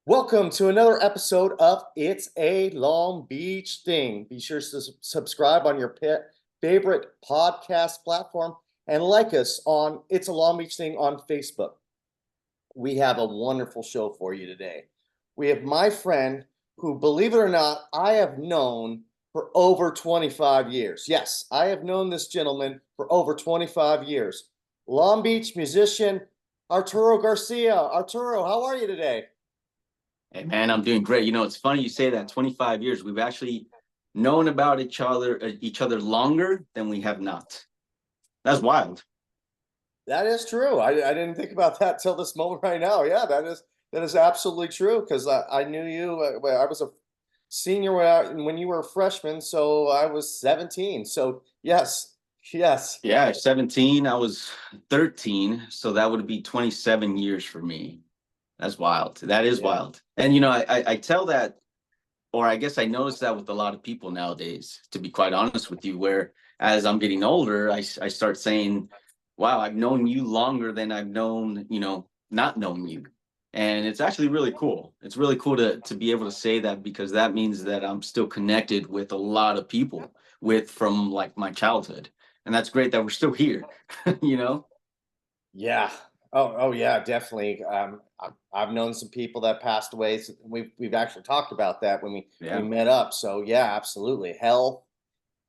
Welcome to another episode of It's a Long Beach Thing. Be sure to subscribe on your favorite podcast platform and like us on It's a Long Beach Thing on Facebook. We have a wonderful show for you today. We have my friend who, believe it or not, I have known for over 25 years. Yes, I have known this gentleman for over 25 years. Long Beach musician Arturo Garcia. Arturo, how are you today? Hey man, I'm doing great. It's funny you say that. 25 years. We've actually known about each other longer than we have not. That's wild. That is true. I didn't think about that till this moment right now. Yeah, that is absolutely true because I knew you. I was a senior when you were a freshman, so I was 17. So yes, yes, Yeah, 17. I was 13, so that would be 27 years for me. That's wild. That is yeah, wild. And I tell that, or I guess I notice that with a lot of people nowadays, to be quite honest with you, where as I'm getting older, I start saying, wow, I've known you longer than I've known, not known you. And it's actually really cool. It's really cool to be able to say that because that means that I'm still connected with a lot of people from like my childhood. And that's great that we're still here, you know? yeah. Oh yeah, definitely. I've known some people that passed away. So we've actually talked about that when we Yeah. met up. So yeah, absolutely. Health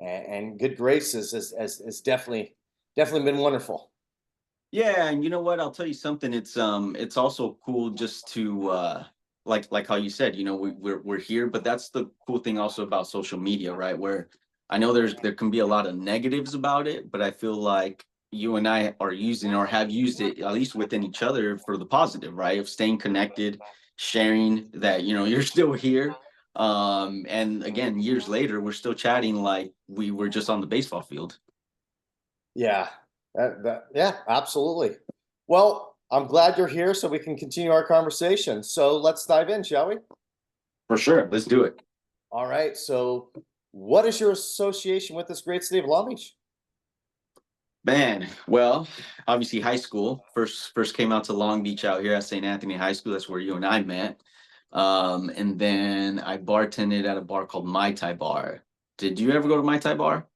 and good graces is definitely been wonderful. Yeah, and you know what? I'll tell you something. It's also cool just to like how you said, we're here, but that's the cool thing also about social media, right? Where I know there can be a lot of negatives about it, but I feel like you and I are using or have used it at least within each other for the positive, right? Of staying connected, sharing that, you're still here. And again, years later, we're still chatting like we were just on the baseball field. Yeah, yeah, absolutely. Well, I'm glad you're here so we can continue our conversation. So let's dive in, shall we? For sure. Let's do it. All right. So, what is your association with this great city of Long Beach? Man, well, obviously high school. First came out to Long Beach out here at St. Anthony High School. That's where you and I met. And then I bartended at a bar called Mai Tai Bar. Did you ever go to Mai Tai Bar?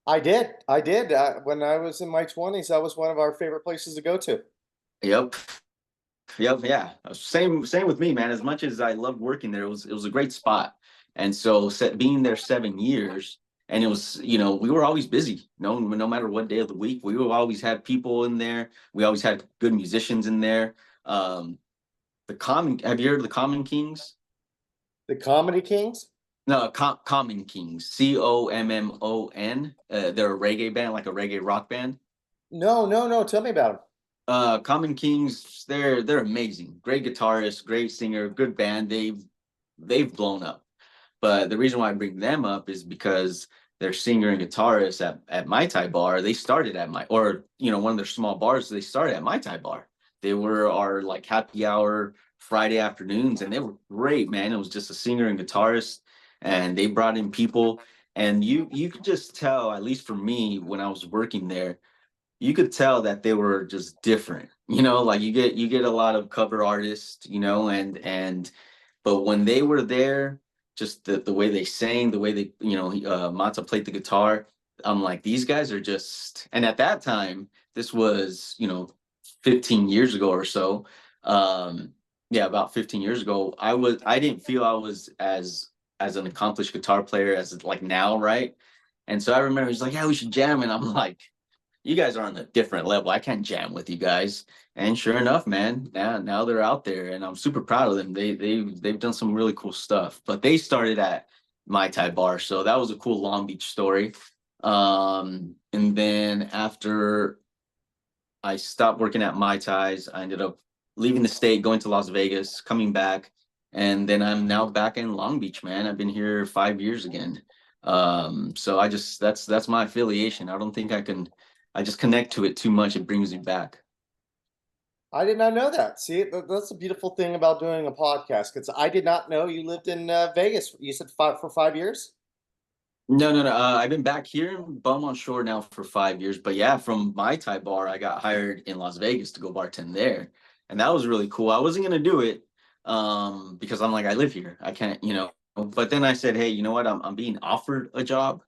I did. I did. When I was in my 20s, that was one of our favorite places to go to. Yep. Yep, yeah. Same with me, man. As much as I loved working there, it was a great spot. And so being there 7 years, and it was, we were always busy. No matter what day of the week, we would always had people in there. We always had good musicians in there. The Common, have you heard of the Common Kings? The Comedy Kings? No, Common Kings, Common. They're a reggae band, like a reggae rock band. No, no, no. Tell me about them. Common Kings, they're amazing. Great guitarist, great singer, good band. They've blown up. But the reason why I bring them up is because their singer and guitarist at Mai Tai Bar, they started at one of their small bars, they started at Mai Tai Bar. They were our like happy hour Friday afternoons, and they were great, man. It was just a singer and guitarist, and they brought in people, and you could just tell, at least for me, when I was working there, you could tell that they were just different. Like you get a lot of cover artists, and but when they were there, just the way they sang, the way they, Mata played the guitar, I'm like, these guys are just, and at that time, this was, 15 years ago or so. Yeah, about 15 years ago, I didn't feel I was as an accomplished guitar player as like now, right? And so I remember he's like, yeah, we should jam. And I'm like, you guys are on a different level. I can't jam with you guys. And sure enough, man, now they're out there, and I'm super proud of them. They've done some really cool stuff. But they started at Mai Tai Bar, so that was a cool Long Beach story. And then after I stopped working at Mai Tais, I ended up leaving the state, going to Las Vegas, coming back, and then I'm now back in Long Beach, man. I've been here 5 years again. So that's my affiliation. I don't think I just connect to it too much. It brings me back. I did not know that. See, that's a beautiful thing about doing a podcast because I did not know you lived in Vegas. You said for 5 years? No, no, no. I've been back here in Beaumont Shore now for 5 years. But yeah, from Mai Tai Bar, I got hired in Las Vegas to go bartend there. And that was really cool. I wasn't going to do it. because I'm like, I live here. I can't, but then I said, hey, you know what? I'm being offered a job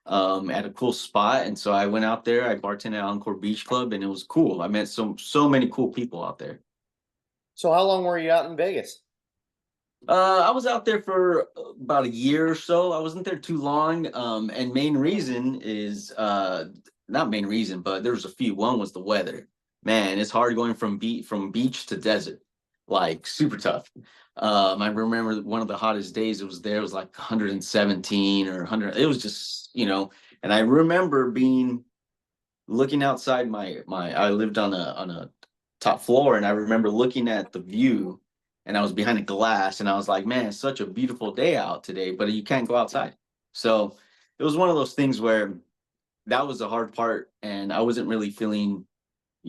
at a cool spot. And so I went out there, I bartended at Encore Beach Club, and it was cool. I met so many cool people out there. So how long were you out in Vegas? I was out there for about a year or so. I wasn't there too long. And main reason is not main reason, but there was a few. One was the weather. Man, it's hard going from beach to desert, like super tough. I remember one of the hottest days it was there was like 117 or 100. It was just, and I remember being looking outside my I lived on a top floor, and I remember looking at the view, and I was behind a glass, and I was like, man, it's such a beautiful day out today, but you can't go outside. So it was one of those things where that was the hard part, and I wasn't really feeling,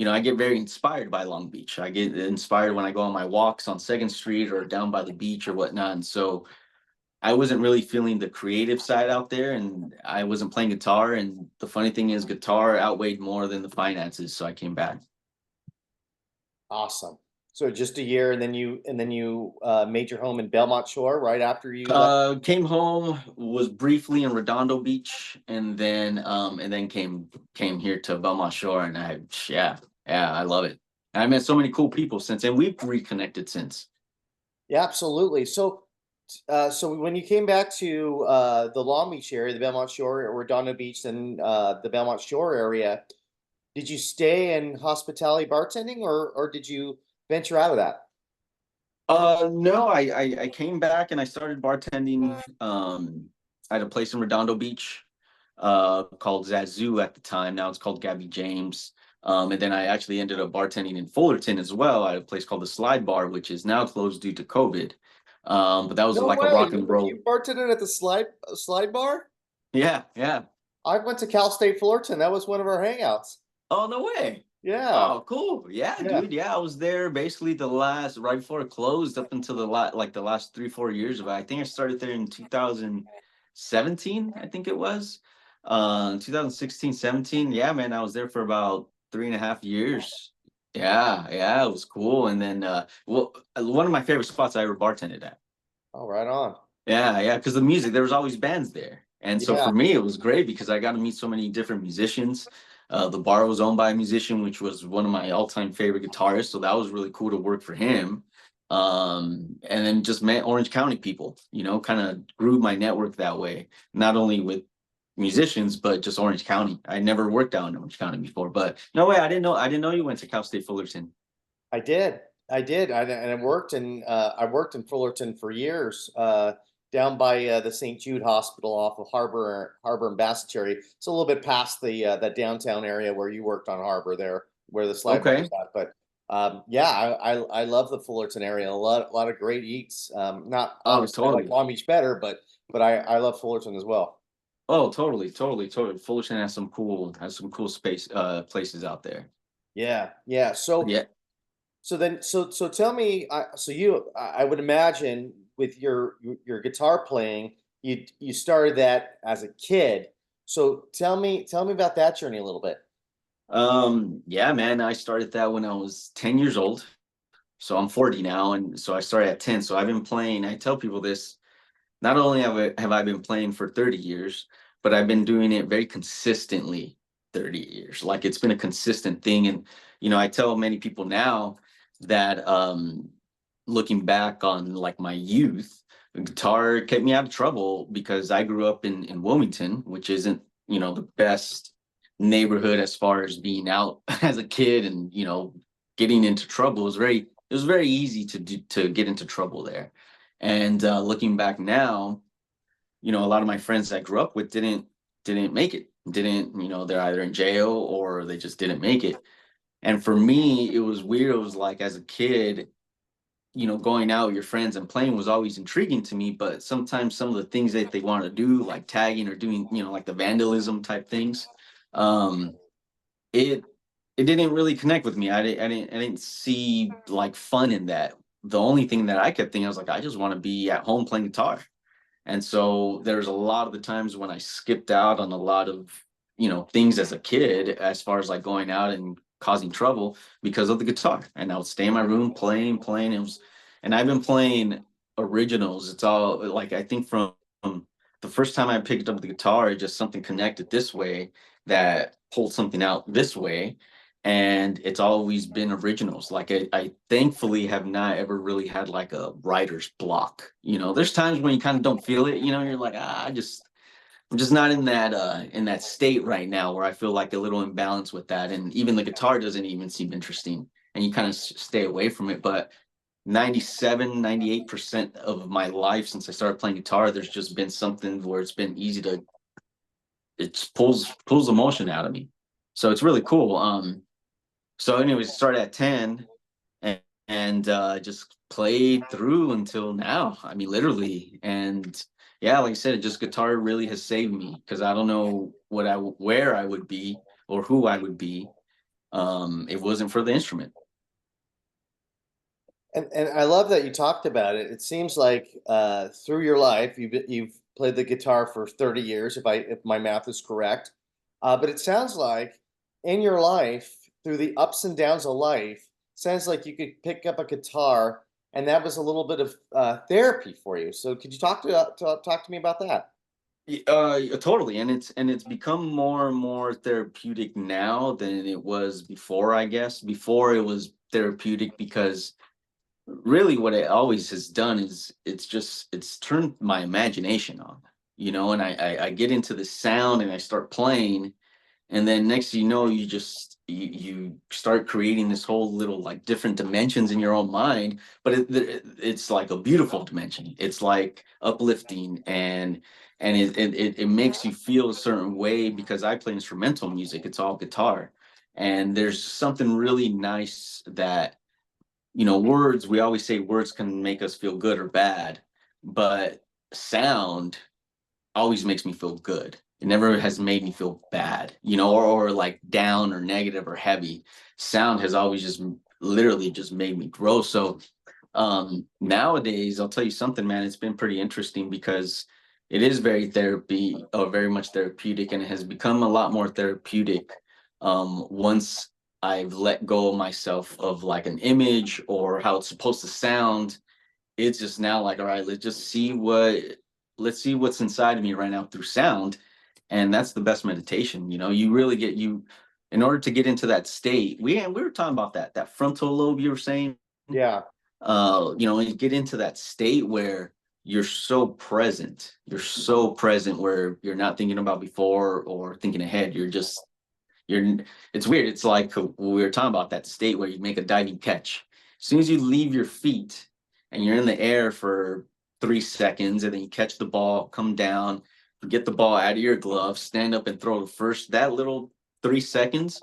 I get very inspired by Long Beach. I get inspired when I go on my walks on Second Street or down by the beach or whatnot. And so I wasn't really feeling the creative side out there, and I wasn't playing guitar. And the funny thing is, guitar outweighed more than the finances, so I came back. Awesome. So just a year, and then you made your home in Belmont Shore right after you left. Came home, was briefly in Redondo Beach, and then came here to Belmont Shore, and yeah, I love it. I met so many cool people since, and we've reconnected since. Yeah, absolutely. So when you came back to the Long Beach area, the Belmont Shore, or Redondo Beach, and the Belmont Shore area, did you stay in hospitality bartending, or did you venture out of that? No, I came back and I started bartending at a place in Redondo Beach called Zazu at the time. Now it's called Gabby James. And then I actually ended up bartending in Fullerton as well at a place called the Slide Bar, which is now closed due to COVID. But that was No like a way. rock and You roll. bartended at the slide bar? Yeah, yeah. I went to Cal State Fullerton. That was one of our hangouts. Oh, no way. Yeah. Oh, cool. Yeah, Yeah. dude. Yeah, I was there basically right before it closed up until the last 3, 4 years of it. I think I started there in 2017, I think it was. 2016, 17. Yeah, man, I was there for about 3.5 years. Yeah, yeah, it was cool. And then one of my favorite spots I ever bartended at. Oh, right on. Yeah, yeah, because the music, there was always bands there. And so Yeah. for me, it was great because I got to meet so many different musicians. The bar was owned by a musician, which was one of my all-time favorite guitarists. So that was really cool to work for him. And then just met Orange County people, kind of grew my network that way, not only with musicians, but just Orange County. I never worked out in Orange County before, but no way, I didn't know you went to Cal State Fullerton. I did. I did. And I worked in Fullerton for years, down by the St. Jude Hospital off of Harbor and Bassett. It's a little bit past the downtown area where you worked on Harbor there, where the slide bar is Okay. at. But yeah, I love the Fullerton area. A lot of great eats. Not Oh, obviously I like totally. Long Beach better, but I love Fullerton as well. Oh, totally, totally, totally. Fullerton has some cool space places out there. Yeah, yeah. Yeah. So tell me, I would imagine with your guitar playing, you started that as a kid. So tell me about that journey a little bit. Yeah, man, I started that when I was 10 years old. So I'm 40 now, and so I started at 10. So I've been playing, I tell people this, not only have I been playing for 30 years, but I've been doing it very consistently 30 years. Like it's been a consistent thing. And, I tell many people now that looking back on like my youth, the guitar kept me out of trouble because I grew up in Wilmington, which isn't, the best neighborhood as far as being out as a kid and, getting into trouble. It was very easy to get into trouble there. And looking back now, a lot of my friends I grew up with didn't make it. Didn't, they're either in jail or they just didn't make it. And for me, it was weird. It was like as a kid, going out with your friends and playing was always intriguing to me. But sometimes some of the things that they want to do, like tagging or doing, like the vandalism type things, um, it it didn't really connect with me. I didn't see like fun in that. The only thing that I kept thinking, I was like, I just want to be at home playing guitar. And so there's a lot of the times when I skipped out on a lot of, things as a kid, as far as like going out and causing trouble because of the guitar. And I would stay in my room playing. And I've been playing originals. It's all like, I think from the first time I picked up the guitar, just something connected this way that pulled something out this way. And it's always been originals. Like I thankfully have not ever really had like a writer's block. You know, there's times when you kind of don't feel it, you know, you're like, I'm just not in that state right now where I feel like a little imbalance with that. And even the guitar doesn't even seem interesting. And you kind of stay away from it. But 98% of my life since I started playing guitar, there's just been something where it's been easy to, it pulls emotion out of me. So it's really cool. So anyways, started at 10 and just played through until now. I mean, literally. And yeah, like I said, just guitar really has saved me because I don't know where I would be or who I would be. It wasn't for the instrument. And I love that you talked about it. It seems like through your life you've played the guitar for 30 years, if my math is correct. But it sounds like in your life, through the ups and downs of life, sounds like you could pick up a guitar, and that was a little bit of therapy for you. So could you talk to me about that? Totally, and it's become more and more therapeutic now than it was before. I guess before it was therapeutic because really what it always has done is it's turned my imagination on, you know, and I get into the sound and I start playing, and then next thing you know, you start creating this whole little like different dimensions in your own mind, but it's like a beautiful dimension. It's like uplifting and it makes you feel a certain way because I play instrumental music. It's all guitar, and there's something really nice that, you know, words, we always say words can make us feel good or bad, but sound always makes me feel good. It never has made me feel bad, you know, or like down or negative or heavy. Sound has always just literally just made me grow. So nowadays, I'll tell you something, man, it's been pretty interesting because it is very therapy or very much therapeutic, and it has become a lot more therapeutic once I've let go of myself of like an image or how it's supposed to sound. It's just now like, all right, let's see what's inside of me right now through sound. And that's the best meditation. You know, you really get you in order to get into that state. We were talking about that frontal lobe you were saying. Yeah. You know, and you get into that state where you're so present. You're so present where you're not thinking about before or thinking ahead. You're it's weird. It's like we were talking about that state where you make a diving catch. As soon as you leave your feet and you're in the air for 3 seconds, and then you catch the ball, come down, get the ball out of your glove, stand up and throw the first, that little 3 seconds.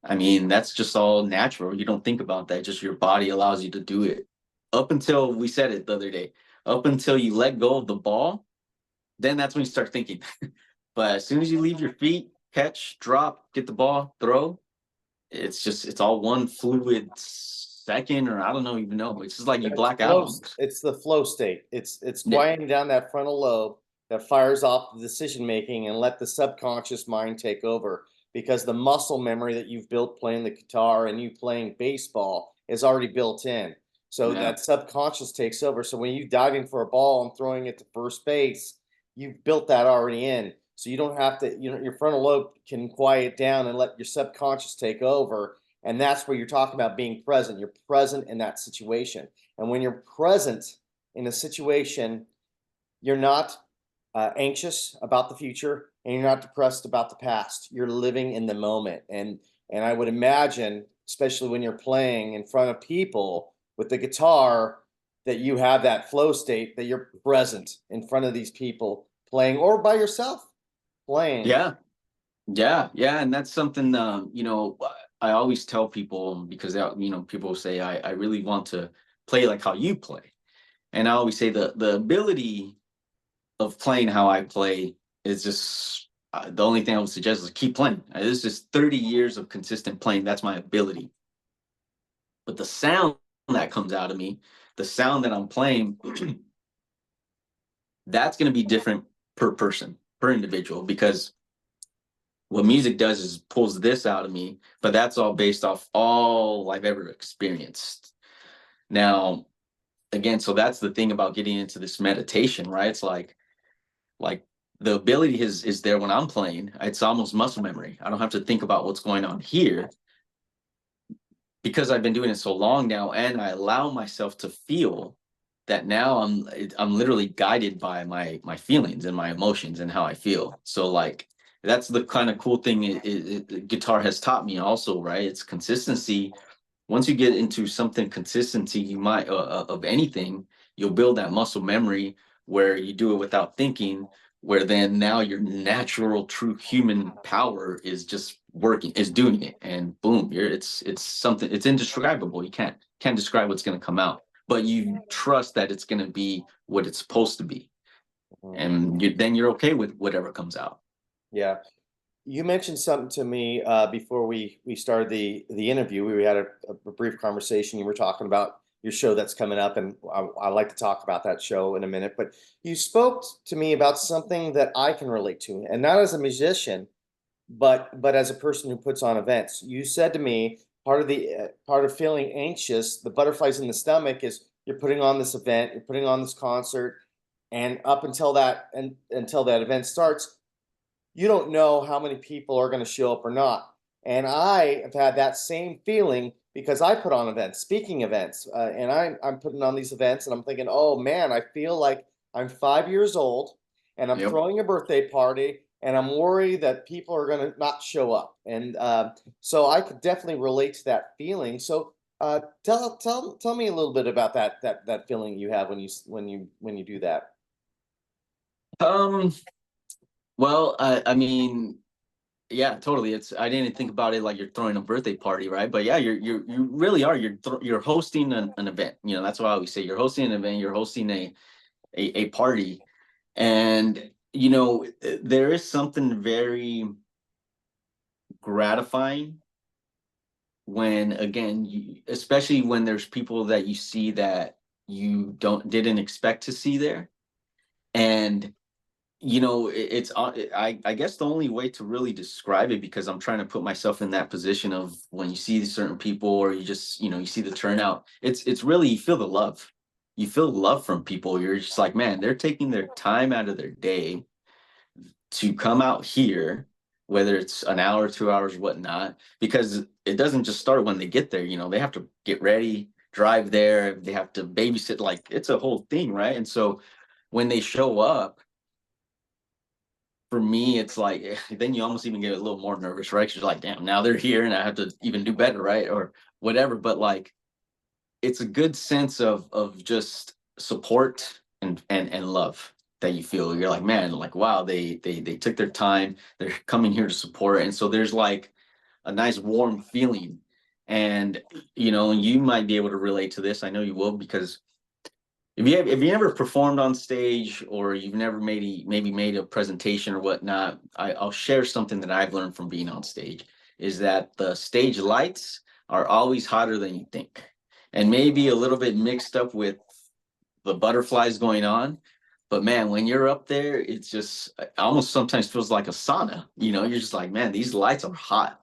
I mean, that's just all natural. You don't think about that. Just your body allows you to do it. Up until we said it the other day, up until you let go of the ball, then that's when you start thinking. But as soon as you leave your feet, catch, drop, get the ball, throw, it's all one fluid second, or I don't know even know. It's just like you black out almost. It's the flow state. It's Yeah, quieting down that frontal lobe that fires off the decision making and let the subconscious mind take over, because the muscle memory that you've built playing the guitar and you playing baseball is already built in. So yeah, that subconscious takes over. So when you diving for a ball and throwing it to first base, you've built that already in. So you don't have to, you know, your frontal lobe can quiet down and let your subconscious take over. And that's where you're talking about being present. You're present in that situation. And when you're present in a situation, you're not anxious about the future and you're not depressed about the past. You're living in the moment. And I would imagine, especially when you're playing in front of people with the guitar, that you have that flow state, that you're present in front of these people playing or by yourself playing. yeah, yeah. And that's something, you know, I always tell people because, you know, people say, I really want to play like how you play. And I always say the ability of playing how I play is just the only thing I would suggest is keep playing. This is 30 years of consistent playing. That's my ability. But the sound that comes out of me, the sound that I'm playing, that's going to be different per person, per individual, because what music does is pulls this out of me, but that's all based off all I've ever experienced. Now, again, so that's the thing about getting into this meditation, right? It's like the ability is there when I'm playing. It's almost muscle memory. I don't have to think about what's going on here because I've been doing it so long now, and I allow myself to feel that now I'm literally guided by my feelings and my emotions and how I feel. So like that's the kind of cool thing guitar has taught me also, right? It's consistency. Once you get into something consistency, you might of anything, you'll build that muscle memory where you do it without thinking, where then now your natural true human power is just working, is doing it, and boom, it's something, it's indescribable. You can't describe what's going to come out, but you trust that it's going to be what it's supposed to be, Mhm. and then you're okay with whatever comes out. Yeah. You mentioned something to me before we started the interview. We had a brief conversation. You were talking about your show that's coming up, and I like to talk about that show in a minute. But you spoke to me about something that I can relate to, and not as a musician, but as a person who puts on events. You said to me part of feeling anxious, the butterflies in the stomach, is you're putting on this event, you're putting on this concert, and up until until that event starts, you don't know how many people are going to show up or not. And I have had that same feeling because I put on events, speaking events, and I'm putting on these events, and I'm thinking, oh man, I feel like I'm 5 years old, and I'm Yep. throwing a birthday party, and I'm worried that people are going to not show up, and so I could definitely relate to that feeling. So tell me a little bit about that feeling you have when you do that. um well, I mean, yeah, totally. It's, I didn't think about it like you're throwing a birthday party, right? But yeah, you really are. You're hosting an event. You know, that's why I always say you're hosting an event. You're hosting a party, and you know there is something very gratifying when, again, especially when there's people that you see that you didn't expect to see there, and you know it's I guess the only way to really describe it, because I'm trying to put myself in that position of when you see certain people, or you just, you know, you see the turnout, it's really, you feel the love, you feel love from people. You're just like, man, they're taking their time out of their day to come out here, whether it's an hour, 2 hours, whatnot, because it doesn't just start when they get there. You know, they have to get ready, drive there, they have to babysit, like it's a whole thing, right? And so when they show up, for me, it's like then you almost even get a little more nervous, right? 'Cause you're like, damn, now they're here and I have to even do better, right? Or whatever. But like it's a good sense of just support and love that you feel. You're like, man, like wow, they took their time, they're coming here to support. And so there's like a nice warm feeling. And you know, you might be able to relate to this. I know you will, because if you never performed on stage, or you've never maybe made a presentation or whatnot, I'll share something that I've learned from being on stage, is that the stage lights are always hotter than you think, and maybe a little bit mixed up with the butterflies going on. But man, when you're up there, it's just, it almost sometimes feels like a sauna. You know, you're just like, man, these lights are hot.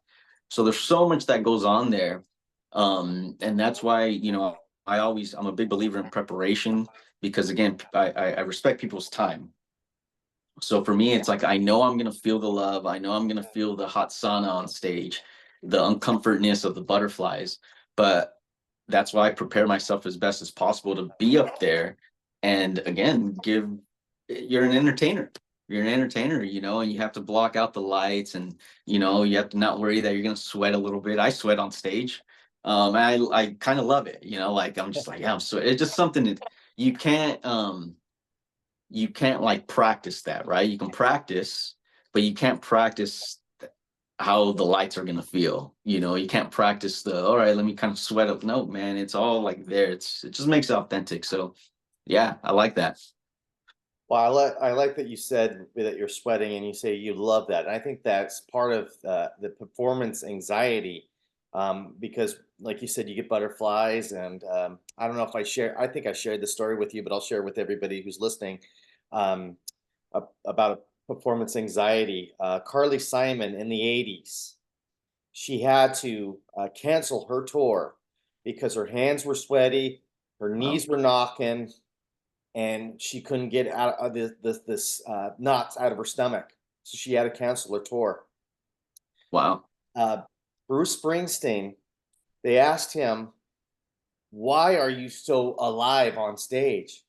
So there's so much that goes on there. And that's why, you know, I'm a big believer in preparation, because again, I respect people's time. So for me, it's like I know I'm gonna feel the love. I know I'm gonna feel the hot sauna on stage, the uncomfortness of the butterflies. But that's why I prepare myself as best as possible to be up there. And again, you're an entertainer. You're an entertainer, you know, and you have to block out the lights, and you know, you have to not worry that you're gonna sweat a little bit. I sweat on stage. I kind of love it, you know, like I'm just like, yeah, I'm so, it's just something that you can't you can't like practice that, right? You can practice, but you can't practice how the lights are gonna feel. You know, you can't practice the, all right, let me kind of sweat up. No, man, it's all like there. It just makes it authentic. So yeah, I like that. Well, I like that you said that you're sweating and you say you love that. And I think that's part of the performance anxiety, because, like you said, you get butterflies. And I don't know if I share. I think I shared the story with you, but I'll share with everybody who's listening, um, about performance anxiety. Carly Simon in the '80s, she had to cancel her tour because her hands were sweaty. Her Wow. knees were knocking, and she couldn't get out of this knots out of her stomach. So she had to cancel her tour. Wow. Uh, Bruce Springsteen, they asked him, "Why are you so alive on stage?"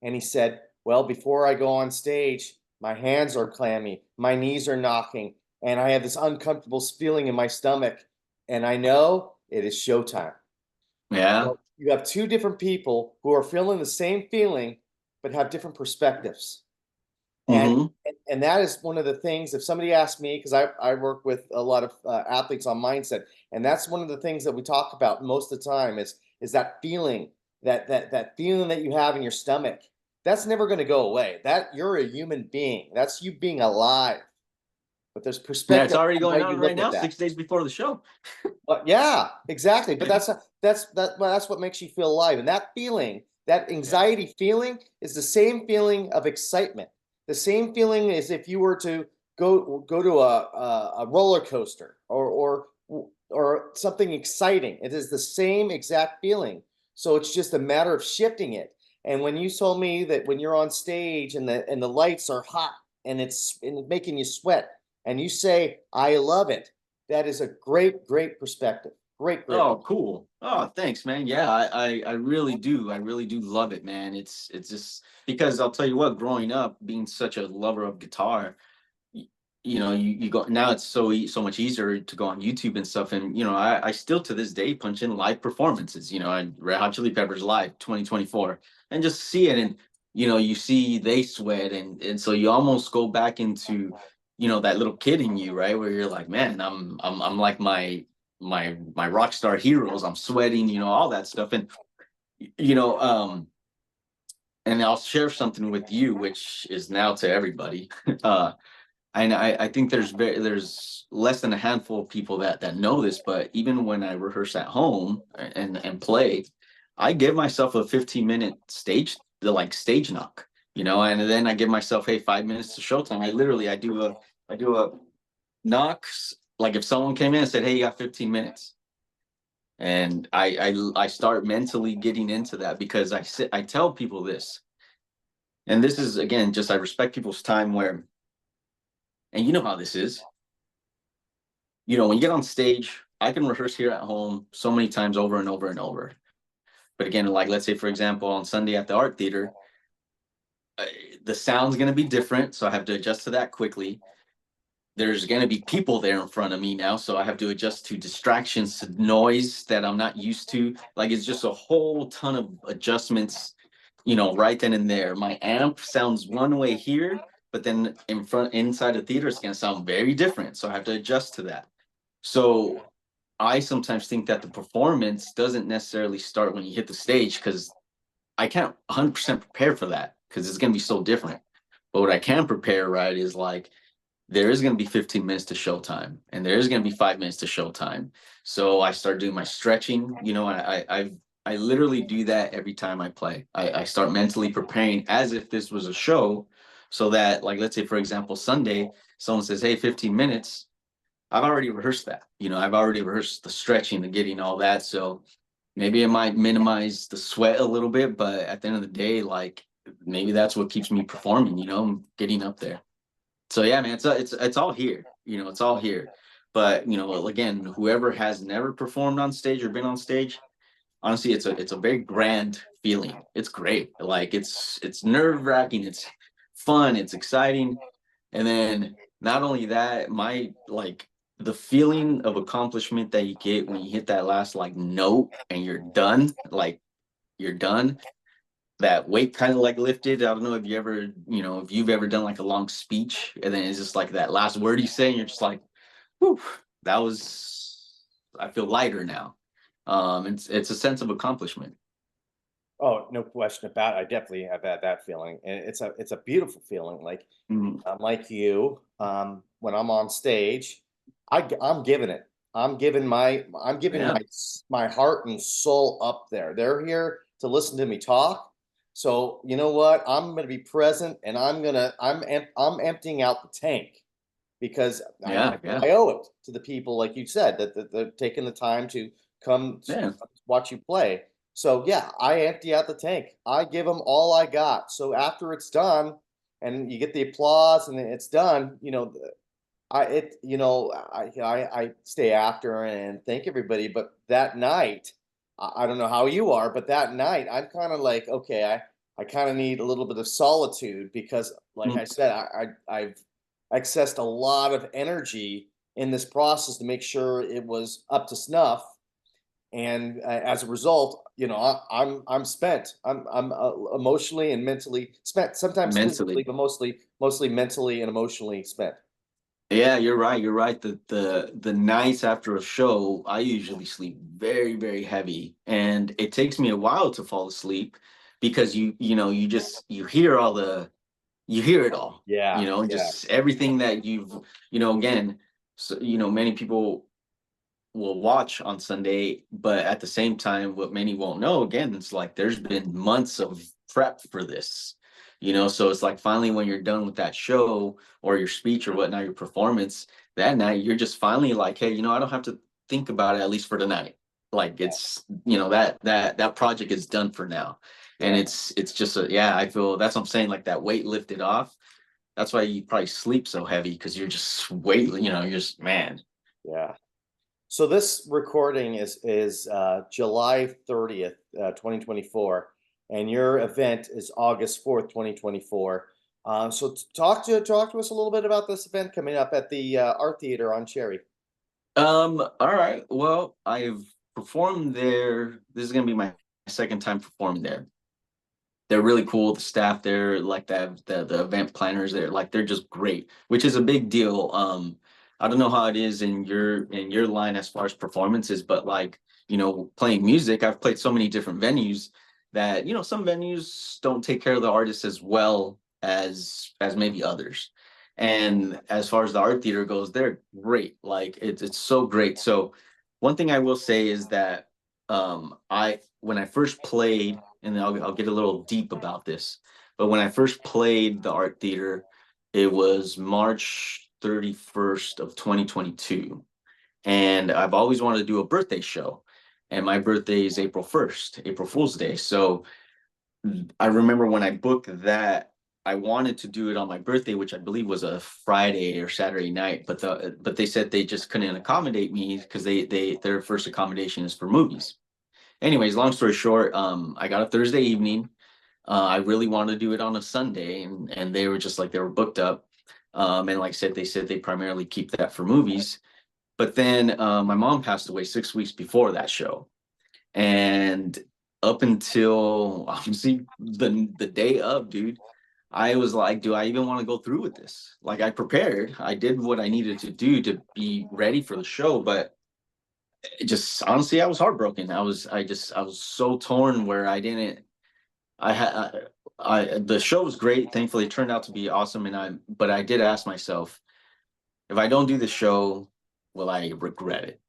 And he said, "Well, before I go on stage, my hands are clammy, my knees are knocking, and I have this uncomfortable feeling in my stomach. And I know it is showtime." Yeah. Well, you have two different people who are feeling the same feeling, but have different perspectives. And Hmm. and that is one of the things. If somebody asks me, because I work with a lot of athletes on mindset, and that's one of the things that we talk about most of the time is that feeling, that feeling that you have in your stomach. That's never going to go away. That you're a human being. That's you being alive. But there's Yeah, it's perspective already on the way going you on right look at now, that. 6 days before the show. But yeah, exactly. But that's what makes you feel alive. And that feeling, that Yeah. anxiety feeling, is the same feeling of excitement. The same feeling as if you were to go to a roller coaster or something exciting. It is the same exact feeling. So it's just a matter of shifting it. And when you told me that when you're on stage and the lights are hot and it's making you sweat, and you say, "I love it," that is a great, great perspective. Great, great. Oh, cool. Oh, thanks, man. Yeah, I really do. I really do love it, man. It's just because I'll tell you what, growing up, being such a lover of guitar, y- you go now it's so much easier to go on YouTube and stuff. And I still to this day punch in live performances, and Red Hot Chili Peppers live 2024 and just see it. And you see they sweat and so you almost go back into that little kid in you, right? Where you're like, man, I'm like my rock star heroes. I'm sweating, all that stuff. And you know, and I'll share something with you, which is now to everybody. uh and I think there's less than a handful of people that know this, but even when I rehearse at home and play, I give myself a 15-minute stage knock, and then I give myself, hey, 5 minutes to showtime. I do a knocks, like if someone came in and said, hey, you got 15 minutes. And I start mentally getting into that because I tell people this, and this is again just I respect people's time where, and you know how this is. When you get on stage, I can rehearse here at home so many times over and over and over. But again, like let's say for example on Sunday at the art theater, uh, the sound's going to be different, so I have to adjust to that quickly. There's going to be people there in front of me now, so I have to adjust to distractions, to noise that I'm not used to. Like it's just a whole ton of adjustments, right then and there. My amp sounds one way here, but then inside the theater it's going to sound very different, so I have to adjust to that. So I sometimes think that the performance doesn't necessarily start when you hit the stage because I can't 100% prepare for that because it's going to be so different. But what I can prepare, right, is like there is going to be 15 minutes to showtime and there is going to be 5 minutes to showtime. So I start doing my stretching, I literally do that every time I play. I start mentally preparing as if this was a show so that, like, let's say, for example, Sunday, someone says, hey, 15 minutes. I've already rehearsed that. I've already rehearsed the stretching, the getting all that. So maybe it might minimize the sweat a little bit, but at the end of the day, like maybe that's what keeps me performing, getting up there. So yeah, man, it's all here. It's all here. But again, whoever has never performed on stage or been on stage, honestly, it's a very grand feeling. It's great. Like it's nerve-wracking, it's fun, it's exciting. And then not only that, my like the feeling of accomplishment that you get when you hit that last like note and you're done, like you're done, that weight kind of like lifted. I don't know if you've ever done like a long speech and then it's just like that last word you say and you're just like, whew, that was I feel lighter now. It's a sense of accomplishment. Oh, no question about it. I definitely have had that feeling, and it's a beautiful feeling. Mhm. Like you, when I'm on stage, I'm giving it. I'm giving Yeah. my heart and soul up there. They're here to listen to me talk. So you know what? I'm going to be present, and I'm emptying out the tank because Yeah. Yeah. I owe it to the people, like you said, that they're taking the time to come to Yeah. watch you play. So yeah, I empty out the tank. I give them all I got. So after it's done, and you get the applause, and it's done, I stay after and thank everybody. But that night, I don't know how you are, but that night I'm kind of like, okay, I kind of need a little bit of solitude because, like Mm. I said, I've accessed a lot of energy in this process to make sure it was up to snuff, and as a result, I'm spent. I'm emotionally and mentally spent. Sometimes physically, Mentally. but mostly mentally and emotionally spent. Yeah, you're right. You're right. The nights after a show, I usually sleep very, very heavy, and it takes me a while to fall asleep because you hear all you hear it all, Yeah, yeah, just everything that again, so many people will watch on Sunday, but at the same time, what many won't know, again, it's like there's been months of prep for this, so it's like finally when you're done with that show or your speech or whatnot, your performance that night, you're just finally like, hey, I don't have to think about it at least for the night. Like it's, that project is done for now. And yeah, it's just yeah, I feel that's what I'm saying, like that weight lifted off. That's why you probably sleep so heavy because you're just you're just man. yeah. So this recording is July 30th, 2024, and your event is August 4th, 2024. So talk to us a little bit about this event coming up at the Art Theater on Cherry. All right. Well, I've performed there. This is gonna be my second time performing there. They're really cool. The staff there, like the event planners there, like they're just great, which is a big deal. I don't know how it is in your line as far as performances, but like, playing music, I've played so many different venues that, some venues don't take care of the artists as well as maybe others. And as far as the art theater goes, they're great. Like it's so great. So one thing I will say is that I when I first played, and then I'll get a little deep about this, but when I first played the art theater, it was March 31st of 2022, and I've always wanted to do a birthday show, and my birthday is April 1st, April Fool's Day. So I remember when I booked that, I wanted to do it on my birthday, which I believe was a Friday or Saturday night, but they said they just couldn't accommodate me because their first accommodation is for movies. Anyways, long story short, I got a Thursday evening. I really wanted to do it on a Sunday, and they were just like they were booked up. And like I said, they said they primarily keep that for movies. But then my mom passed away 6 weeks before that show, and up until obviously the day of, dude, I was like, do I even want to go through with this? Like I prepared, I did what I needed to do to be ready for the show, but it just honestly, I was heartbroken. I was so torn where I didn't. I had the show was great. Thankfully, it turned out to be awesome, but I did ask myself, if I don't do the show, will I regret it?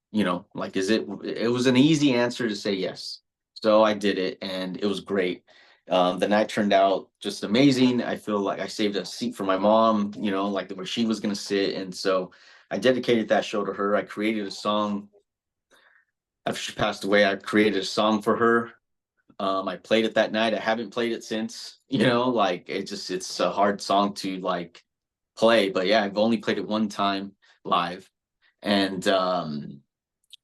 Like is it? It was an easy answer to say yes, so I did it, and it was great. The night turned out just amazing. I feel like I saved a seat for my mom, like where she was gonna sit, and so I dedicated that show to her. I created a song after she passed away. I created a song for her. I played it that night. I haven't played it since, like it's a hard song to like play, but yeah, I've only played it one time live. And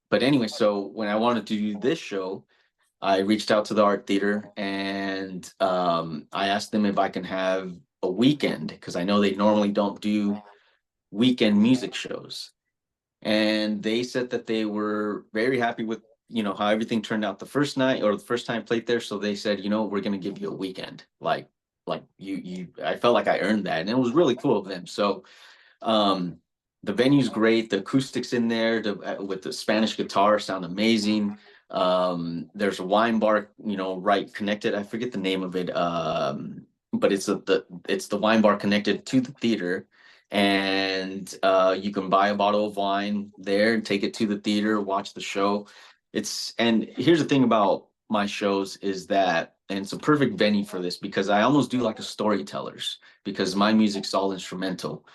but anyway, so when I wanted to do this show, I reached out to the art theater, and I asked them if I can have a weekend because I know they normally don't do weekend music shows, and they said that they were very happy with how everything turned out the first night or the first time I played there. So they said, we're gonna give you a weekend. Like you I felt like I earned that, and it was really cool of them. So um the venue's great, the acoustics in there with the Spanish guitar sound amazing. There's a wine bar, right connected. I forget the name of it. But it's the wine bar connected to the theater, and you can buy a bottle of wine there and take it to the theater, watch the show. And here's the thing about my shows is that, and it's a perfect venue for this because I almost do like a storytellers because my music's all instrumental.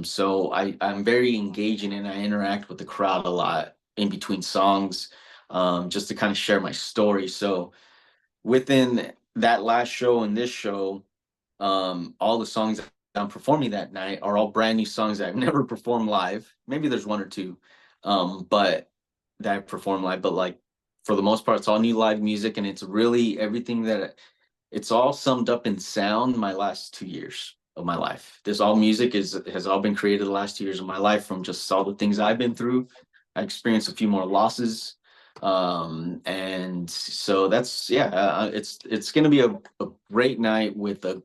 So I'm very engaging and I interact with the crowd a lot in between songs. just to kind of share my story. So within that last show and this show, all the songs that I'm performing that night are all brand new songs that I've never performed live. Maybe there's one or two, but that I perform live. But like for the most part, it's all new live music, and it's really everything that it's all summed up in sound. My last 2 years of my life, this all music has all been created the last 2 years of my life from just all the things I've been through. I experienced a few more losses, and so that's yeah. It's gonna be a great night with a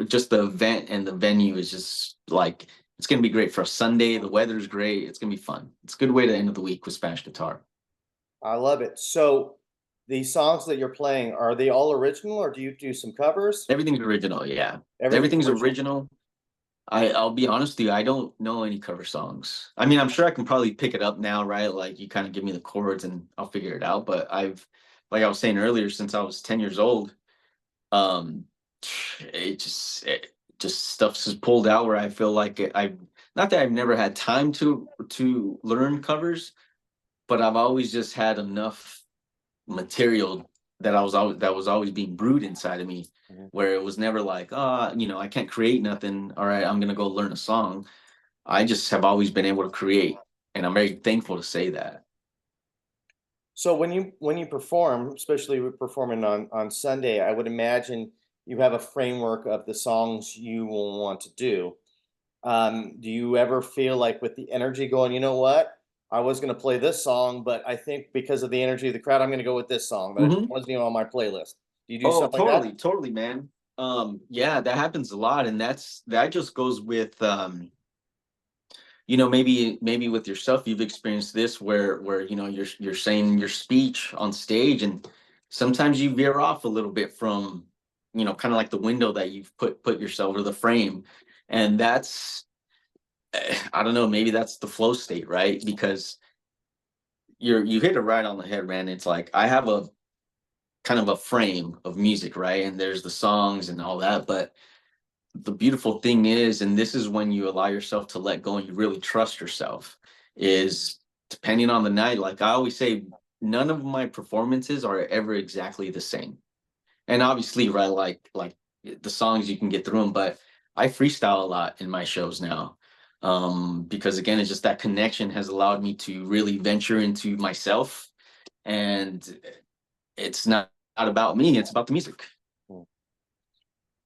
just the event, and the venue is just like it's gonna be great for a Sunday. The weather's great. It's gonna be fun. It's a good way to end the week with Spanish guitar. I love it. So the songs that you're playing, are they all original or do you do some covers? Everything's original, yeah. Everything's Everything's original. original. I'll be honest with you, I don't know any cover songs. I mean, I'm sure I can probably pick it up now, right? Like you kind of give me the chords and I'll figure it out. But like I was saying earlier, since I was 10 years old, um, it just stuff's just pulled out where I feel like not that I've never had time to learn covers, but I've always just had enough material that was always being brewed inside of me, Mhm. where it was never like I can't create nothing, all right, I'm gonna go learn a song. I just have always been able to create, and I'm very thankful to say that. So when you perform, especially with performing on Sunday, I would imagine you have a framework of the songs you will want to do. Do you ever feel like with the energy going, you know what? I was going to play this song, but I think because of the energy of the crowd, I'm going to go with this song, but it Hmm. wasn't even on my playlist. Do you do Oh, stuff like that? totally, man. Yeah, that happens a lot, and that just goes with maybe with yourself you've experienced this where you're saying your speech on stage, and sometimes you veer off a little bit from kind of like the window that you've put yourself, or the frame, and that's I don't know, maybe that's the flow state, right? Because you hit it right on the head, man. It's like I have a kind of a frame of music, right? And there's the songs and all that, but the beautiful thing is, and this is when you allow yourself to let go and you really trust yourself, is depending on the night. Like I always say, none of my performances are ever exactly the same. And obviously, right, like the songs you can get through them, but I freestyle a lot in my shows now. Because again, it's just that connection has allowed me to really venture into myself, and it's not about me, it's about the music. Mm.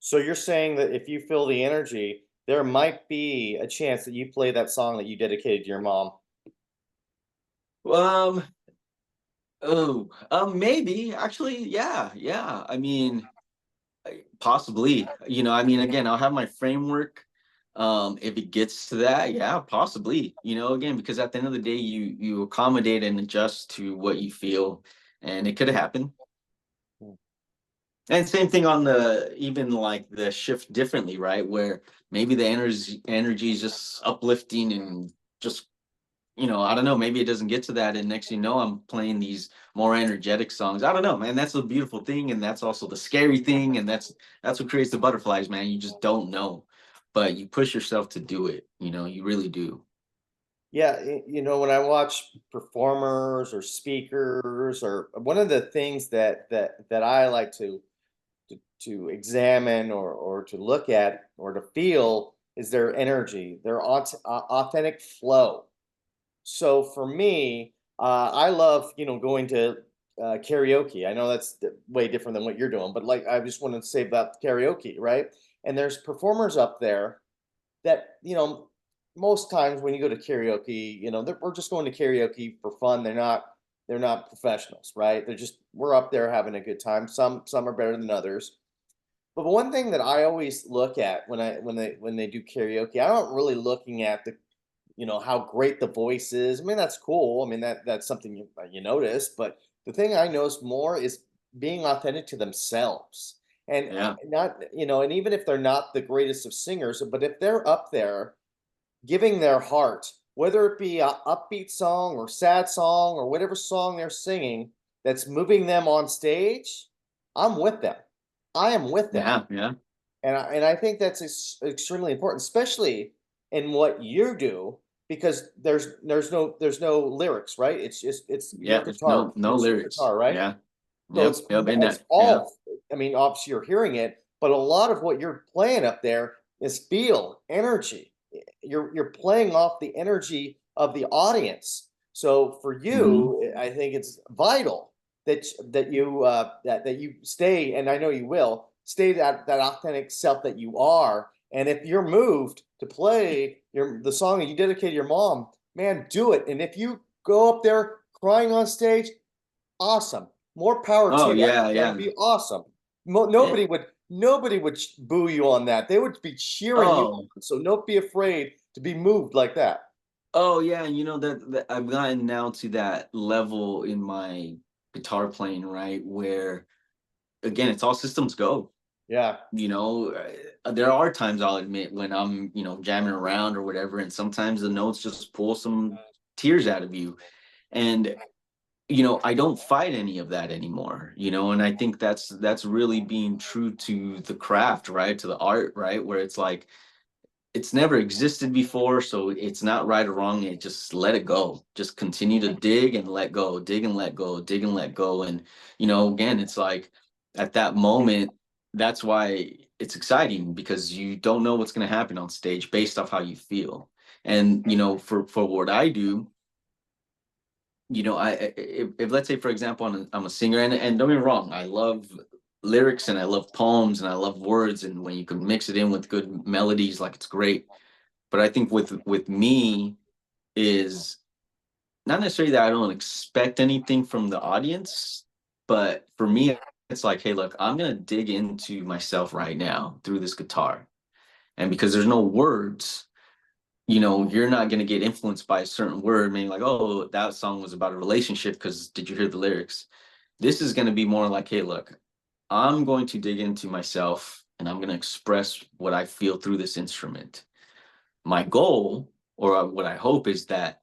So you're saying that if you feel the energy, there might be a chance that you play that song that you dedicated to your mom. Um, maybe actually, yeah. I mean, possibly. I mean, again, I'll have my framework. If it gets to that, yeah, possibly. Again, because at the end of the day, you accommodate and adjust to what you feel, and it could happen. Mm. And same thing on the even like the shift differently, right? Where maybe the energy is just uplifting and just I don't know, maybe it doesn't get to that, and next I'm playing these more energetic songs. I don't know, man. That's the beautiful thing, and that's also the scary thing, and that's what creates the butterflies, man. You just don't know, but you push yourself to do it. You really do. Yeah, when I watch performers or speakers, or one of the things that I like to examine or to look at or to feel is their energy, their authentic flow. So for me, I love going to karaoke. I know that's way different than what you're doing, but like I just want to say about karaoke, right? And there's performers up there that most times when you go to karaoke, we're just going to karaoke for fun. They're not professionals, right? We're up there having a good time. Some are better than others. But one thing that I always look at when they do karaoke, I don't really looking at the how great the voice is. I mean, that's cool. I mean, that's something you notice. But the thing I notice more is being authentic to themselves, and Yeah, not and even if they're not the greatest of singers, but if they're up there giving their heart, whether it be a upbeat song or sad song or whatever song they're singing that's moving them on stage, I'm with them. I am with them. yeah. And I think that's extremely important, especially in what you do, because there's no lyrics, right? It's just it's your Yeah, there's guitar, no it's your lyrics. guitar, right? Yeah. So Yep, in it's that. Yeah. all, I mean, obviously you're hearing it, but a lot of what you're playing up there is feel, energy. You're playing off the energy of the audience. So for Mhm. you, I think it's vital that you stay, and I know you will stay that authentic self that you are. And if you're moved to play the song that you dedicate to your mom, man, do it. And if you go up there crying on stage, awesome. More power to Oh you. yeah, That'd yeah. be awesome. Yeah. Nobody would boo you on that. They would be cheering you Oh, on. So don't be afraid to be moved like that. oh yeah, you know that I've gotten now to that level in my guitar playing, right? Where again, it's all systems go. Yeah. You know, there are times I'll admit when I'm, jamming around or whatever, and sometimes the notes just pull some tears out of you. And I don't fight any of that anymore, and I think that's really being true to the craft, right? To the art, right? Where it's like it's never existed before, so it's not right or wrong. It just let it go. Just continue to dig and let go, dig and let go, dig and let go. And again, it's like at that moment, that's why it's exciting because you don't know what's going to happen on stage based off how you feel. And for what I do, if let's say for example I'm a singer, and don't get me wrong, I love lyrics and I love poems and I love words, and when you can mix it in with good melodies, like it's great. But I think with me is not necessarily that I don't expect anything from the audience, but for me it's like, hey, look, I'm gonna dig into myself right now through this guitar, and because there's no words, you're not going to get influenced by a certain word, meaning like, oh, that song was about a relationship because did you hear the lyrics? This is going to be more like, hey, look, I'm going to dig into myself and I'm going to express what I feel through this instrument. My goal, or what I hope, is that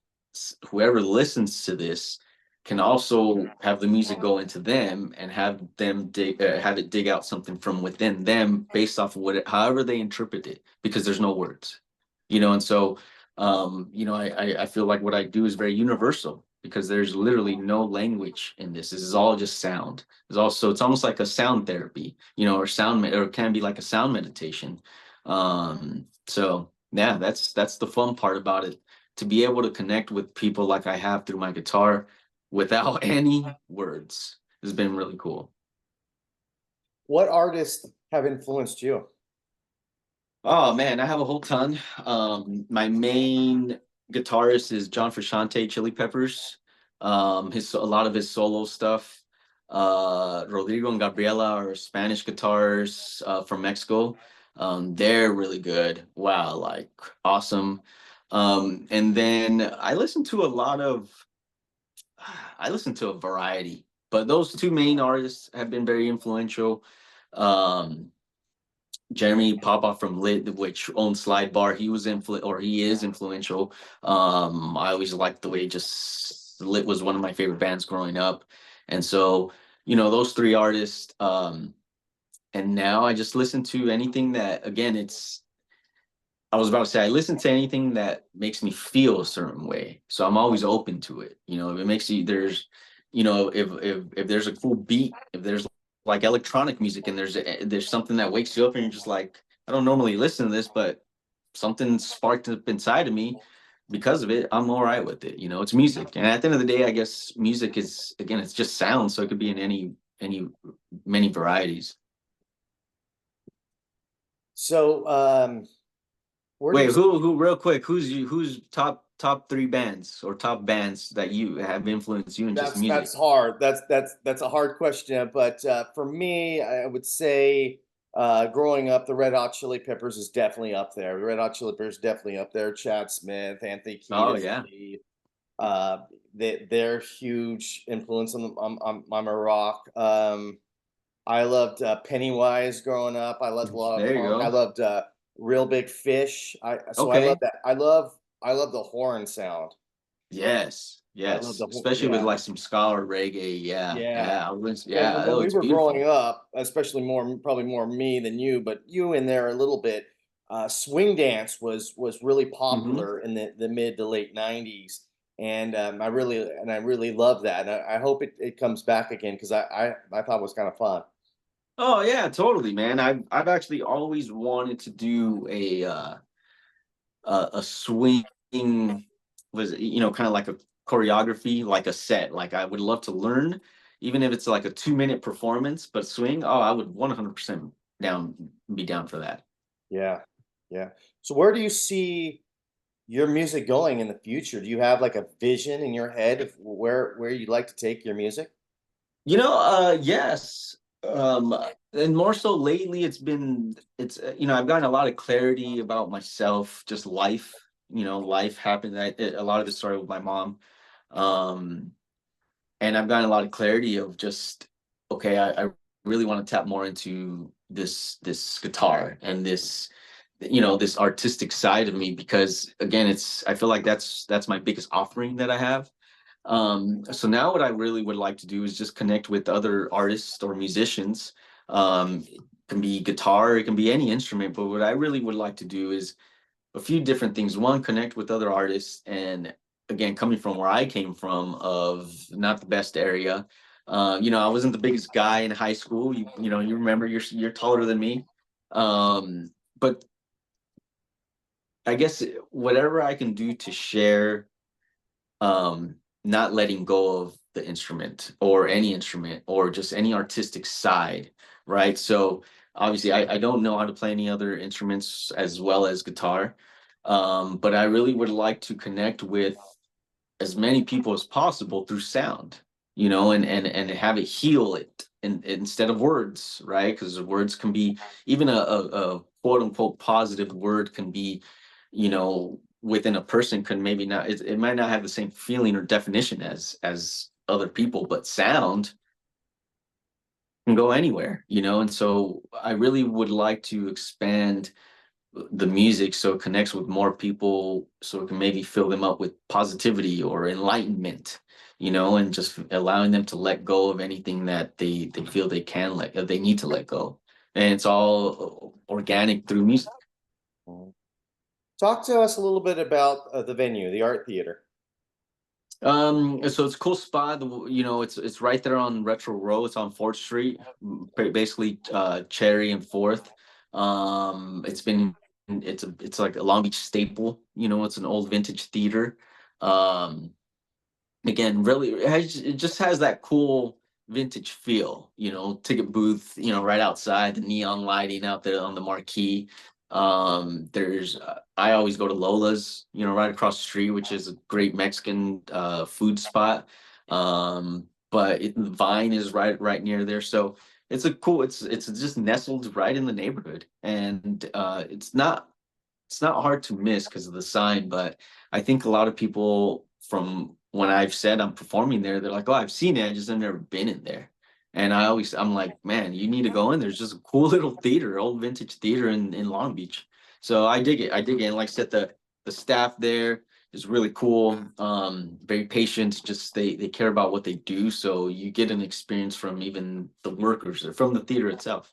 whoever listens to this can also have the music go into them and have them have it dig out something from within them based off of however they interpret it, because there's no words, and so I feel like what I do is very universal because there's literally no language in this. This is all just sound. It's almost like a sound therapy, or or it can be like a sound meditation. So yeah, that's the fun part about it, to be able to connect with people like I have through my guitar without any words has been really cool. What artists have influenced you? Oh man, I have a whole ton. My main guitarist is John Frusciante, Chili Peppers. His a lot of his solo stuff. Rodrigo and Gabriela are Spanish guitars from Mexico. They're really good. Wow, like awesome. And then I listen to a variety, but those two main artists have been very influential. Um, Jeremy Popoff from Lit, which owns Slide Bar, he is influential. I always liked the way just Lit was one of my favorite bands growing up, and so those three artists. And now I just listen to anything that, again, I was about to say, I listen to anything that makes me feel a certain way. So I'm always open to it. If it makes you, if there's a cool beat, if there's like electronic music and there's something that wakes you up and you're just like, I don't normally listen to this, but something sparked up inside of me because of it, I'm all right with it. It's music. And at the end of the day, I guess music is, again, it's just sound. So it could be in any, many varieties. So, where do Wait, you who real quick, who's top three bands or top bands that you have influenced you in just music? That's hard. That's a hard question. But for me, I would say growing up, the Red Hot Chili Peppers is definitely up there. The Red Hot Chili Peppers definitely up there. Chad Smith, Anthony Oh Kiedis, yeah. uh, they're huge influence on my rock. I loved Pennywise growing up. I loved a lot of There you punk. I go. loved Real Big Fish. I love Okay. that. I love the horn sound. Yes, I love yes. the Especially with yeah. like some ska or reggae. Yeah, Yeah. yeah. And Yeah, when oh, we it's were beautiful. growing up, especially probably more me than you, but you in there a little bit. swing dance was really Hmm. popular in the mid to late '90s, and I really love that. And I hope it comes back again because I thought it was kind of fun. Oh yeah, totally, man. I've actually always wanted to do a swing, was kind of like a choreography, like a set. Like I would love to learn, even if it's like a 2 minute performance, but swing. Oh, I would 100% down be down for that. Yeah, yeah. So where do you see your music going in the future? Do you have like a vision in your head of where you'd like to take your music? Yes. And more so lately, I've gotten a lot of clarity about myself, just life. Life happened. A lot of it started with my mom. Um, and I've gotten a lot of clarity of just, okay, I really want to tap more into this guitar and this artistic side of me, because again, I feel like that's my biggest offering that I have. So now what I really would like to do is just connect with other artists or musicians. It can be guitar, it can be any instrument, but what I really would like to do is a few different things. One, connect with other artists, and again, coming from where I came from, of not the best area. I wasn't the biggest guy in high school. You remember you're taller than me. But I guess whatever I can do to share, not letting go of the instrument or any instrument or just any artistic side, right? So obviously I don't know how to play any other instruments as well as guitar. But I really would like to connect with as many people as possible through sound, and have it heal it instead of words, right? Because words can be, even a quote unquote positive word can be, within a person, can maybe not, it might not have the same feeling or definition as other people, but sound can go anywhere, and so I really would like to expand the music so it connects with more people, so it can maybe fill them up with positivity or enlightenment, and just allowing them to let go of anything that they feel they need to let go. And it's all organic through music. Mhm. Talk to us a little bit about the venue, the art theater. So it's a cool spot. It's right there on Retro Row. It's on 4th Street, basically Cherry and 4th. It's like a Long Beach staple. It's an old vintage theater. Um, Again, really, it just has that cool vintage feel, ticket booth, right outside, the neon lighting out there on the marquee. I always go to Lola's, right across the street, which is a great Mexican food spot. But the Vine is right near there, so it's just nestled right in the neighborhood, and it's not hard to miss because of the sign. But I think a lot of people, from when I've said I'm performing there, they're like, "Oh, I've seen it. I just have never been in there." And I'm like, "Man, you need to go in. There's just a cool little theater, old vintage theater in Long Beach." So I dig it. I dig it. And like I said, the staff there is really cool. Very patient. Just they care about what they do. So you get an experience from even the workers or from the theater itself.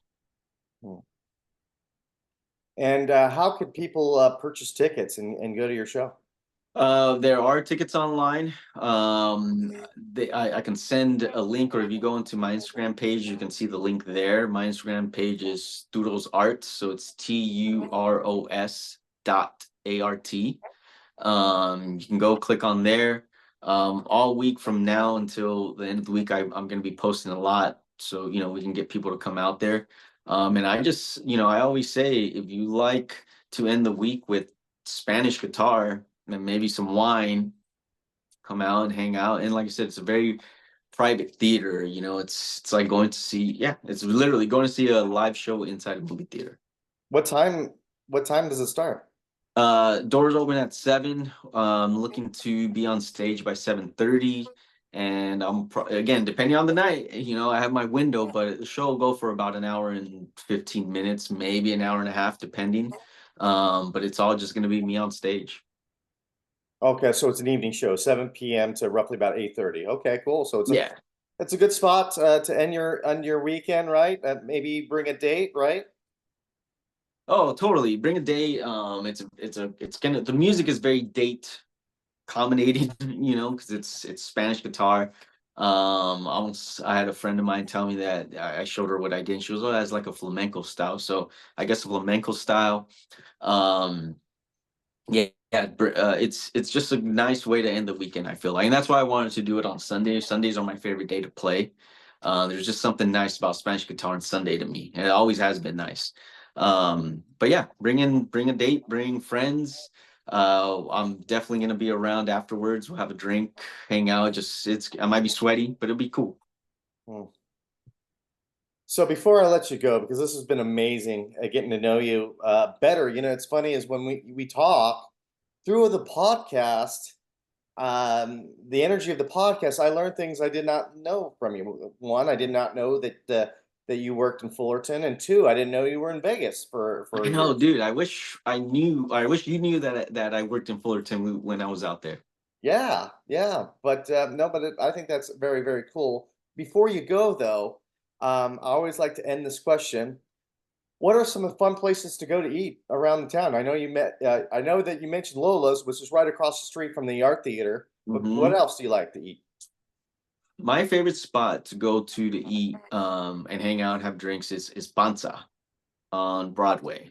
Hmm. And how could people purchase tickets and go to your show? There are tickets online. I can send a link, or if you go into my Instagram page, you can see the link there. My Instagram page is Turos Art, so it's TUROS.ART. You can go click on there. All week from now until the end of the week, I'm going to be posting a lot, so we can get people to come out there. And I always say, if you like to end the week with Spanish guitar and maybe some wine, come out and hang out. And like I said, it's a very private theater. It's like going to see, yeah, it's literally going to see a live show inside a movie theater. What time? What time does it start? Doors open at 7. Looking to be on stage by 7:30. And again, depending on the night, I have my window, but the show will go for about an hour and 15 minutes, maybe an hour and a half, depending. But it's all just going to be me on stage. Okay, so it's an evening show, 7 p.m. to roughly about 8:30. Okay, cool. So Yeah. it's a good spot to end your weekend, right? Maybe bring a date, right? Oh, totally. Bring a date. It's gonna, the music is very date accommodating, because it's Spanish guitar. I had a friend of mine tell me that I showed her what I did. And she was, oh, that's like a flamenco style. So I guess a flamenco style. Um, yeah, yeah, it's just a nice way to end the weekend, I feel like. And that's why I wanted to do it on Sunday. Sundays are my favorite day to play. There's just something nice about Spanish guitar on Sunday to me. And it always has been nice. But yeah, bring a date, bring friends. I'm definitely gonna be around afterwards. We'll have a drink, hang out. I might be sweaty, but it'll be cool. Hmm. So before I let you go, because this has been amazing, getting to know you better. It's funny is when we talk through the podcast, the energy of the podcast, I learned things I did not know from you. One, I did not know that you worked in Fullerton, and two, I didn't know you were in Vegas for I a know, year. dude. I wish I knew. I wish you knew that I worked in Fullerton when I was out there. Yeah, yeah, but no, but I think that's very, very cool. Before you go, though, I always like to end this question. What are some fun places to go to eat around the town? I know you met. I know that you mentioned Lola's, which is right across the street from the art theater. But what Hmm. else do you like to eat? My favorite spot to go to eat and hang out, have drinks is Panza on Broadway.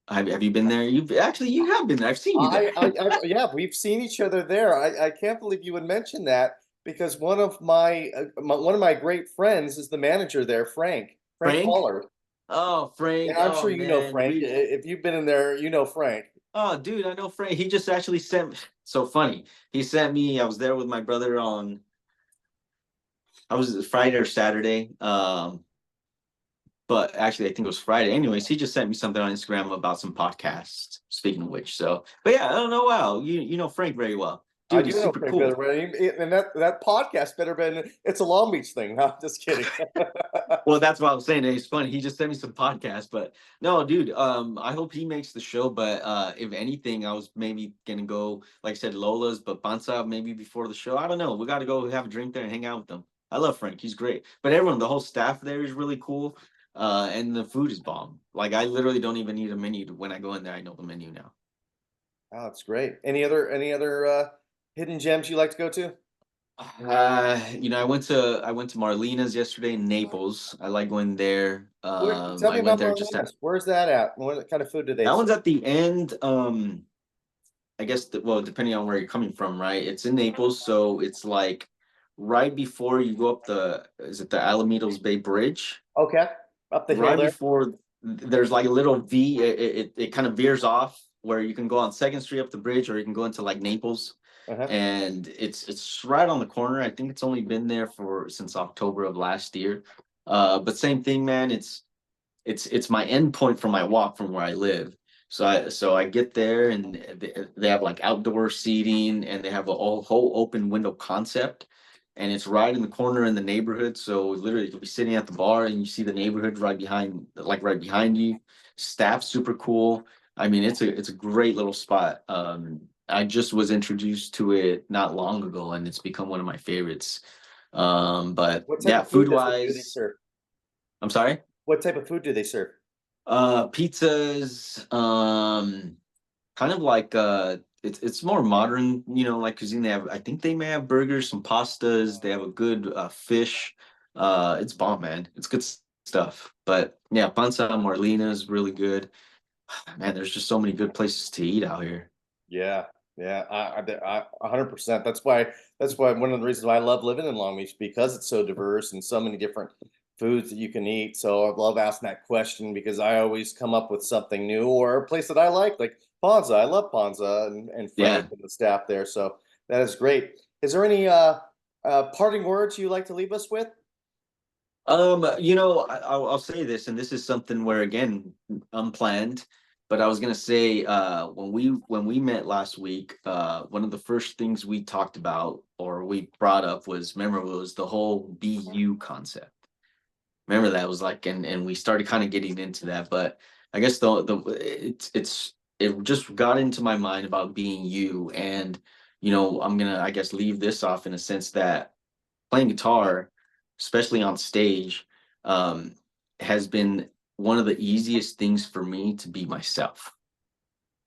Have you been there? You have been there. I've seen you there. Yeah, we've seen each other there. I can't believe you would mention that because one of my great friends is the manager there, Frank Frank? Pollard. Oh, And Frank. I'm Oh sure you know man. Frank. If you've been in there, you know Frank. Oh, dude, I know Frank. He just actually sent so funny. He sent me, I was there with my brother on, I was Friday or Saturday. But actually, I think it was Friday. Anyways, he just sent me something on Instagram about some podcasts. Speaking of which, so but yeah, I don't know. Wow, you know Frank very well, I dude. do He's know super Frank better, cool. and that podcast better been it's a Long Beach thing. No, I'm just kidding. Well, that's what I'm saying. It's funny. He just sent me some podcasts, but no, dude. I hope he makes the show. But if anything, I was maybe gonna go, like I said, Lola's, but Bansa maybe before the show. I don't know. We got to go have a drink there and hang out with them. I love Frank. He's great. But everyone, the whole staff there is really cool. And the food is bomb. Like I literally don't even need a menu when I go in there. I know the menu now. Oh, that's great. Any other hidden gems you like to go to? I went to Marlena's yesterday in Naples. I like going there. Tell I me went about there just at Marlena's. Where's that at? What kind of food do they that one's serve? at the end. I guess well, depending on where you're coming from, right? It's in Naples, so it's like right before you go up is it the Alamitos Bay Bridge? Okay, up the hill Right there. before there's like a little V. It kind of veers off where you can go on Second Street up the bridge, or you can go into like Naples, Uh-huh. and it's right on the corner. I think it's only been there for since October of last year. But same thing, man. It's my end point for my walk from where I live. So I get there and they have like outdoor seating and they have a whole open window concept and it's right in the corner in the neighborhood. So literally you'll be sitting at the bar and you see the neighborhood right behind you. Staff super cool. I mean it's a great little spot. I just was introduced to it not long ago and it's become one of my favorites. But What type yeah, of food food do they wise, serve? I'm sorry. What type of food do they serve? Pizzas, kind of like it's more modern, like cuisine. I think they may have burgers, some pastas, they have a good fish. It's bomb, man. It's good stuff. But yeah, Panza Marlena is really good. Man, there's just so many good places to eat out here. Yeah, yeah, 100%. That's why one of the reasons why I love living in Long Beach because it's so diverse and so many different foods that you can eat. So I love asking that question because I always come up with something new or a place that I like Ponza. I love Ponza and Frank Yeah. and the staff there. So that is great. Is there any parting words you like to leave us with? I'll say this, and this is something where again, unplanned, but I was gonna say, when we met last week, one of the first things we talked about or we brought up was remember it was the whole BU concept. Remember that was like, and we started kind of getting into that, but I guess it just got into my mind about being you, and I'm gonna I guess leave this off in a sense that playing guitar, especially on stage, um, has been one of the easiest things for me to be myself.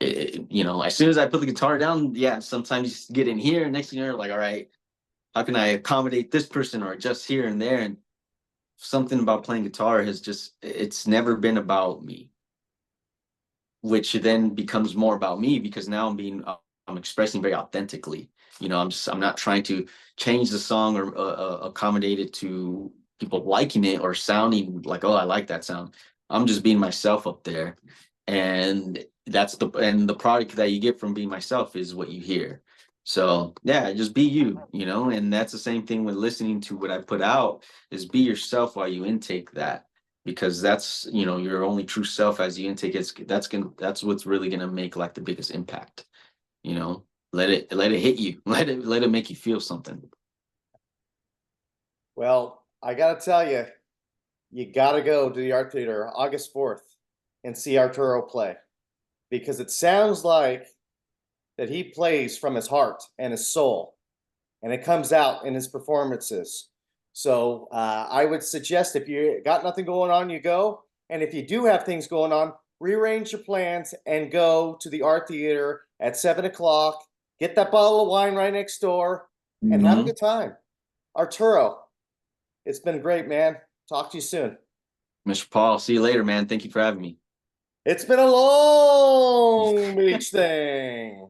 You know, as soon as I put the guitar down, yeah, sometimes you get in here, next thing you're like, all right, how can I accommodate this person or adjust here and there? And something about playing guitar has just, it's never been about me, which then becomes more about me because now I'm expressing very authentically. You know, I'm not trying to change the song or accommodate it to people liking it or sounding like, oh, I like that sound. I'm just being myself up there. And the product that you get from being myself is what you hear. So yeah, just be you, you know, and that's the same thing with listening to what I put out is be yourself while you intake that, because that's, you know, your only true self as you intake it. That's what's really gonna make like the biggest impact, you know. Let it hit you. Let it make you feel something. Well, I gotta tell you, you gotta go to the art theater August 4th and see Arturo play, because it sounds like that he plays from his heart and his soul, and it comes out in his performances. So I would suggest, if you got nothing going on, you go. And if you do have things going on, rearrange your plans and go to the art theater at 7 o'clock. Get that bottle of wine right next door and have a good time. Arturo, it's been great, man. Talk to you soon. Mr. Paul, see you later, man. Thank you for having me. It's been a long beach thing.